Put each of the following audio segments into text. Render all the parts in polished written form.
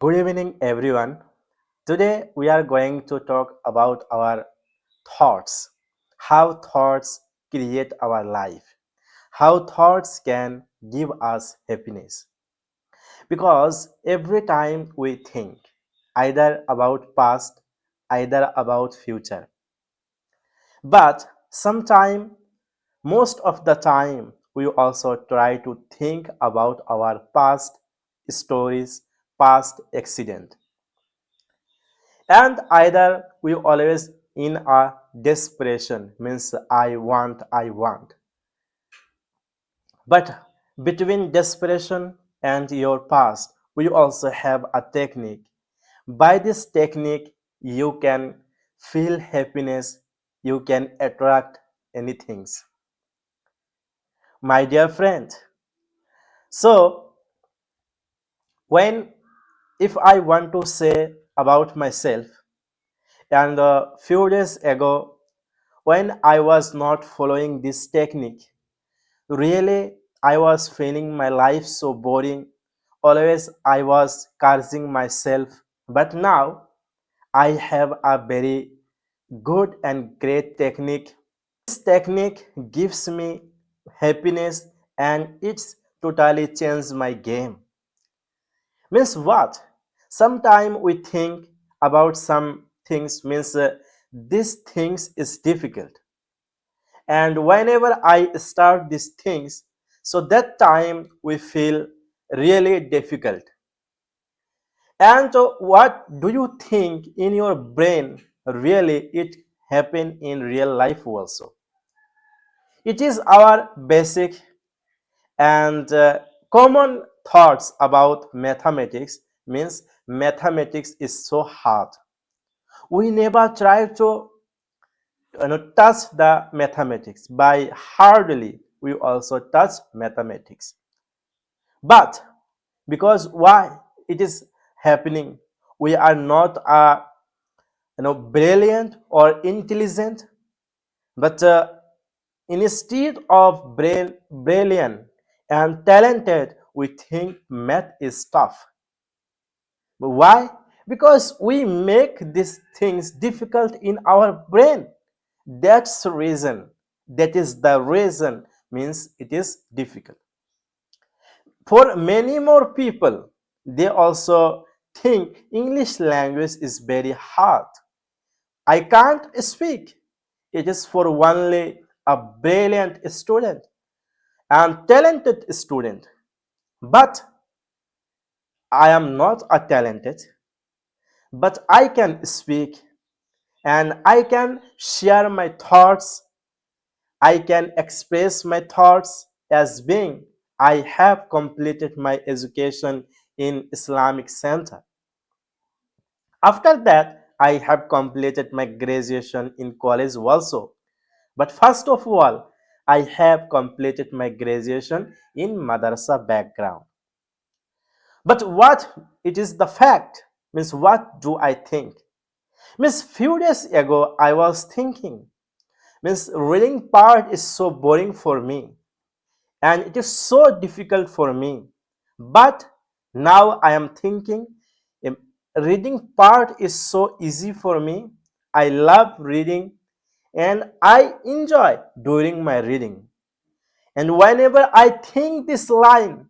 Good evening, everyone. Today we are going to talk about our thoughts, how thoughts create our life, how thoughts can give us happiness. Because every time we think either about past, either about future, but sometime, most of the time, we also try to think about our past stories, past accident, and either we always in a desperation means I want, but between desperation and your past we also have a technique. By this technique you can feel happiness, you can attract anything, my dear friend. So when, if I want to say about myself, and a few days ago when I was not following this technique, really I was feeling my life so boring. Always I was cursing myself. But now I have a very good and great technique. This technique gives me happiness and it's totally changed my game. Means what? Sometimes we think about some things means these things is difficult, and whenever I start these things, so that time we feel really difficult. And what do you think in your brain really it happen in real life also? It is our basic and common thoughts about mathematics. Means mathematics is so hard, we never try to touch the mathematics. By hardly we also touch mathematics, but because why it is happening, we are not brilliant or intelligent, but instead of brilliant and talented we think math is tough. But why? Because we make these things difficult in our brain. That's the reason. That is the reason, means it is difficult. For many more people, they also think English language is very hard. I can't speak. It is for only a brilliant student and talented student. But I am not a talented, but I can speak and I can share my thoughts. I can express my thoughts as being I have completed my education in Islamic Center. After that, I have completed my graduation in college also. But first of all, I have completed my graduation in madrasa background. But what it is the fact, means what do I think? Means few days ago I was thinking, means reading part is so boring for me and it is so difficult for me. But now I am thinking, um, reading part is so easy for me. I love reading and I enjoy doing my reading. And whenever I think this line,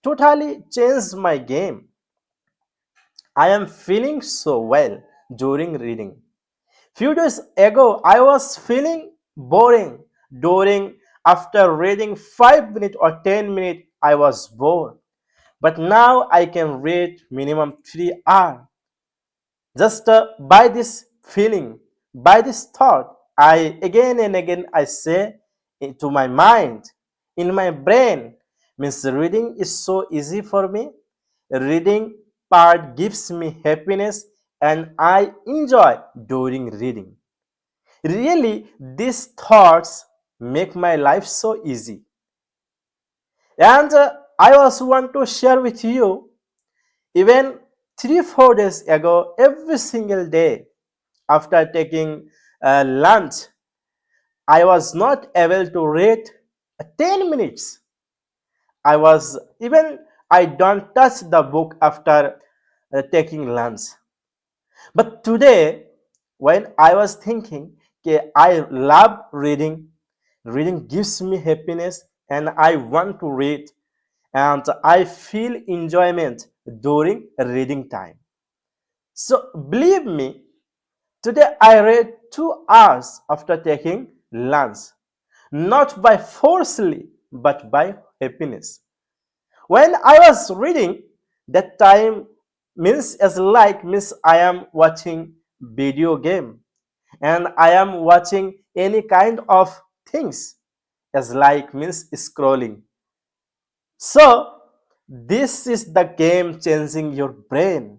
totally changed my game. I am feeling so well during reading. Few days ago, I was feeling boring during after reading 5 minutes or 10 minutes, I was bored. But now I can read minimum 3 hours. Just by this feeling, by this thought, I again and again I say into my mind, in my brain, means reading is so easy for me. Reading part gives me happiness and I enjoy during reading. Really, these thoughts make my life so easy. And I also want to share with you, even 3 4 days ago, every single day after taking lunch, I was not able to read 10 minutes. I was even, I don't touch the book after taking lunch. But today, when I was thinking, okay, I love reading, reading gives me happiness, and I want to read, and I feel enjoyment during reading time. So believe me, today I read 2 hours after taking lunch, not by forcefully, but by happiness. When I was reading, that time means I am watching video game and I am watching any kind of things as like means scrolling. So this is the game changing your brain.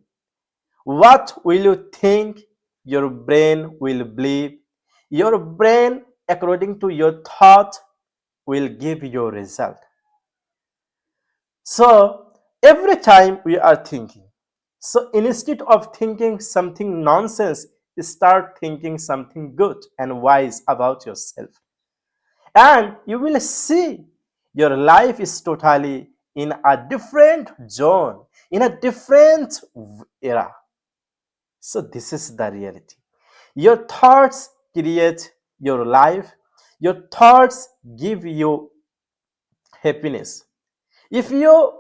What will you think? Your brain will believe. Your brain, according to your thought, will give you a result. So every time we are thinking, so instead of thinking something nonsense, start thinking something good and wise about yourself. And you will see your life is totally in a different zone, in a different era. So this is the reality. Your thoughts create your life. Your thoughts give you happiness. If you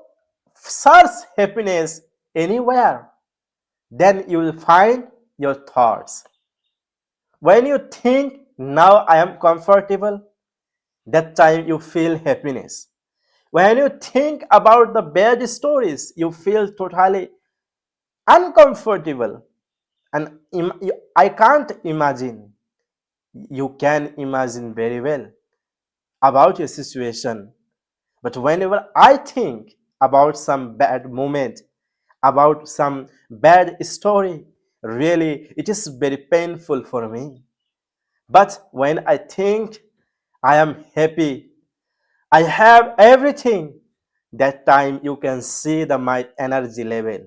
search happiness anywhere, then you will find your thoughts. When you think, now I am comfortable, that time you feel happiness. When you think about the bad stories, you feel totally uncomfortable. And I can't imagine. You can imagine very well about your situation. But whenever I think about some bad moment, about some bad story, really it is very painful for me. But when I think I am happy, I have everything, that time you can see the my energy level.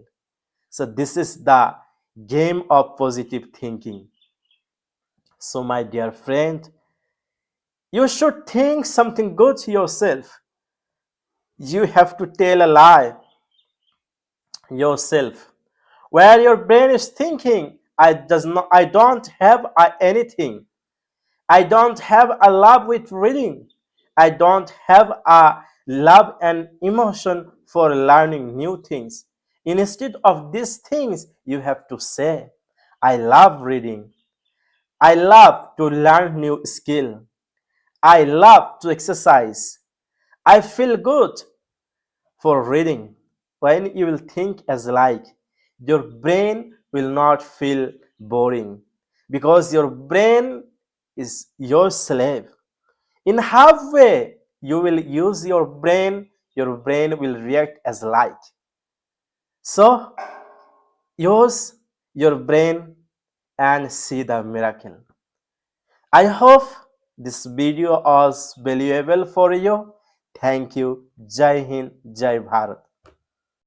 So this is the game of positive thinking. So my dear friend, you should think something good to yourself. You have to tell a lie yourself. Where your brain is thinking, I don't have anything. I don't have a love with reading. I don't have a love and emotion for learning new things. Instead of these things, you have to say, I love reading. I love to learn new skill. I love to exercise. I feel good for reading. When you will think as like, your brain will not feel boring because your brain is your slave. In halfway, you will use your brain will react as like. So use your brain and see the miracle. I hope this video was valuable for you. Thank you. Jai Hind, Jai Bharat.